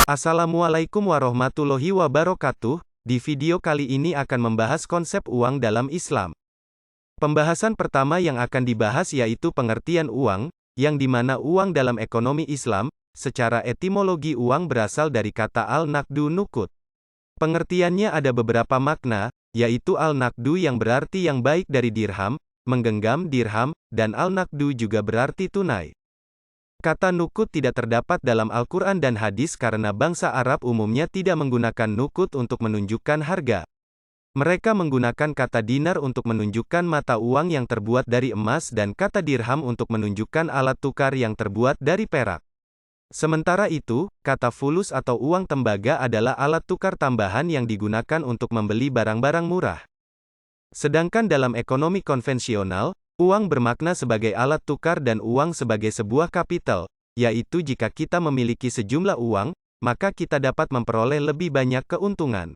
Assalamualaikum warahmatullahi wabarakatuh. Di video kali ini akan membahas konsep uang dalam Islam. Pembahasan pertama yang akan dibahas yaitu pengertian uang, yang dimana uang dalam ekonomi Islam, secara etimologi uang berasal dari kata al-naqdu nukut. Pengertiannya ada beberapa makna, yaitu al-naqdu yang berarti yang baik dari dirham, menggenggam dirham, dan al-naqdu juga berarti tunai. Kata nukut tidak terdapat dalam Al-Quran dan hadis karena bangsa Arab umumnya tidak menggunakan nukut untuk menunjukkan harga. Mereka menggunakan kata dinar untuk menunjukkan mata uang yang terbuat dari emas dan kata dirham untuk menunjukkan alat tukar yang terbuat dari perak. Sementara itu, kata fulus atau uang tembaga adalah alat tukar tambahan yang digunakan untuk membeli barang-barang murah. Sedangkan dalam ekonomi konvensional, uang bermakna sebagai alat tukar dan uang sebagai sebuah kapital, yaitu jika kita memiliki sejumlah uang, maka kita dapat memperoleh lebih banyak keuntungan.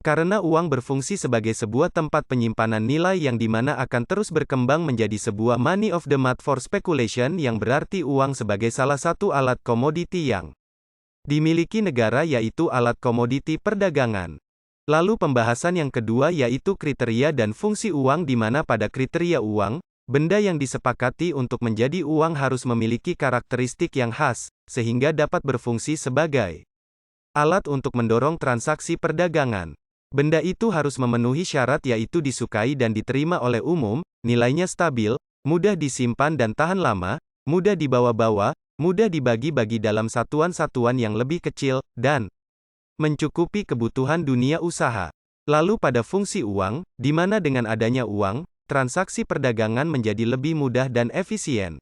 Karena uang berfungsi sebagai sebuah tempat penyimpanan nilai yang dimana akan terus berkembang menjadi sebuah money of the month for speculation yang berarti uang sebagai salah satu alat komoditi yang dimiliki negara yaitu alat komoditi perdagangan. Lalu pembahasan yang kedua yaitu kriteria dan fungsi uang di mana pada kriteria uang, benda yang disepakati untuk menjadi uang harus memiliki karakteristik yang khas, sehingga dapat berfungsi sebagai alat untuk mendorong transaksi perdagangan. Benda itu harus memenuhi syarat yaitu disukai dan diterima oleh umum, nilainya stabil, mudah disimpan dan tahan lama, mudah dibawa-bawa, mudah dibagi-bagi dalam satuan-satuan yang lebih kecil, dan mencukupi kebutuhan dunia usaha. Lalu pada fungsi uang, di mana dengan adanya uang, transaksi perdagangan menjadi lebih mudah dan efisien.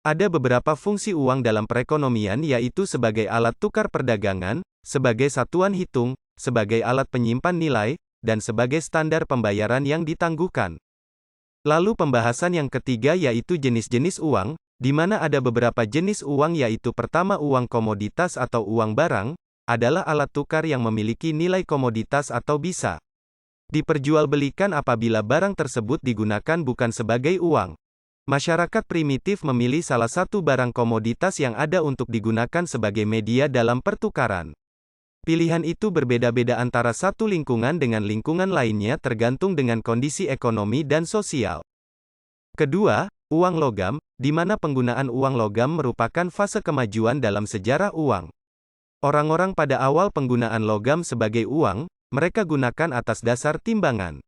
Ada beberapa fungsi uang dalam perekonomian yaitu sebagai alat tukar perdagangan, sebagai satuan hitung, sebagai alat penyimpan nilai, dan sebagai standar pembayaran yang ditangguhkan. Lalu pembahasan yang ketiga yaitu jenis-jenis uang, di mana ada beberapa jenis uang yaitu pertama uang komoditas atau uang barang, adalah alat tukar yang memiliki nilai komoditas atau bisa diperjualbelikan apabila barang tersebut digunakan bukan sebagai uang. Masyarakat primitif memilih salah satu barang komoditas yang ada untuk digunakan sebagai media dalam pertukaran. Pilihan itu berbeda-beda antara satu lingkungan dengan lingkungan lainnya tergantung dengan kondisi ekonomi dan sosial. Kedua, uang logam, di mana penggunaan uang logam merupakan fase kemajuan dalam sejarah uang. Orang-orang pada awal penggunaan logam sebagai uang, mereka gunakan atas dasar timbangan.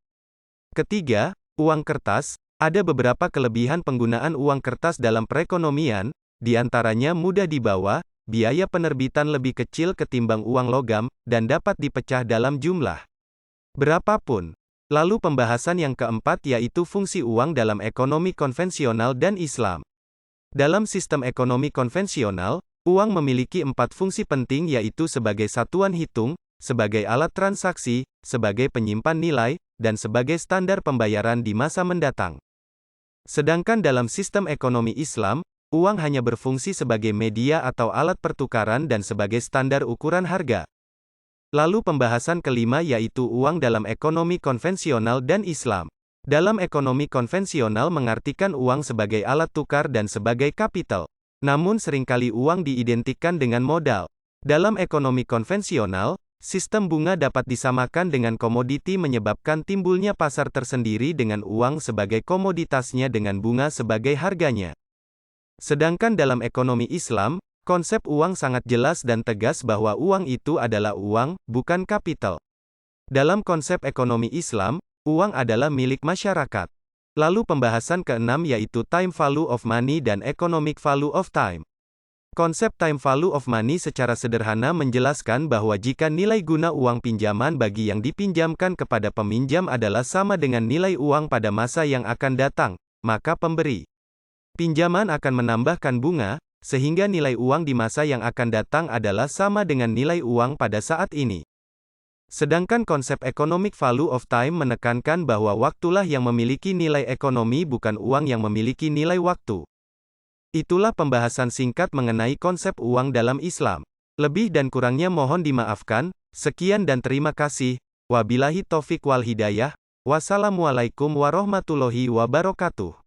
Ketiga, uang kertas, ada beberapa kelebihan penggunaan uang kertas dalam perekonomian, di antaranya mudah dibawa, biaya penerbitan lebih kecil ketimbang uang logam, dan dapat dipecah dalam jumlah berapapun. Lalu pembahasan yang keempat yaitu fungsi uang dalam ekonomi konvensional dan Islam. Dalam sistem ekonomi konvensional, uang memiliki 4 fungsi penting yaitu sebagai satuan hitung, sebagai alat transaksi, sebagai penyimpan nilai, dan sebagai standar pembayaran di masa mendatang. Sedangkan dalam sistem ekonomi Islam, uang hanya berfungsi sebagai media atau alat pertukaran dan sebagai standar ukuran harga. Lalu pembahasan kelima yaitu uang dalam ekonomi konvensional dan Islam. Dalam ekonomi konvensional mengartikan uang sebagai alat tukar dan sebagai kapital. Namun seringkali uang diidentikan dengan modal. Dalam ekonomi konvensional, sistem bunga dapat disamakan dengan komoditi menyebabkan timbulnya pasar tersendiri dengan uang sebagai komoditasnya dengan bunga sebagai harganya. Sedangkan dalam ekonomi Islam, konsep uang sangat jelas dan tegas bahwa uang itu adalah uang, bukan kapital. Dalam konsep ekonomi Islam, uang adalah milik masyarakat. Lalu pembahasan keenam yaitu time value of money dan economic value of time. Konsep time value of money secara sederhana menjelaskan bahwa jika nilai guna uang pinjaman bagi yang dipinjamkan kepada peminjam adalah sama dengan nilai uang pada masa yang akan datang, maka pemberi pinjaman akan menambahkan bunga, sehingga nilai uang di masa yang akan datang adalah sama dengan nilai uang pada saat ini. Sedangkan konsep economic value of time menekankan bahwa waktulah yang memiliki nilai ekonomi bukan uang yang memiliki nilai waktu. Itulah pembahasan singkat mengenai konsep uang dalam Islam. Lebih dan kurangnya mohon dimaafkan. Sekian dan terima kasih. Wabillahi taufik wal hidayah. Wassalamualaikum warahmatullahi wabarakatuh.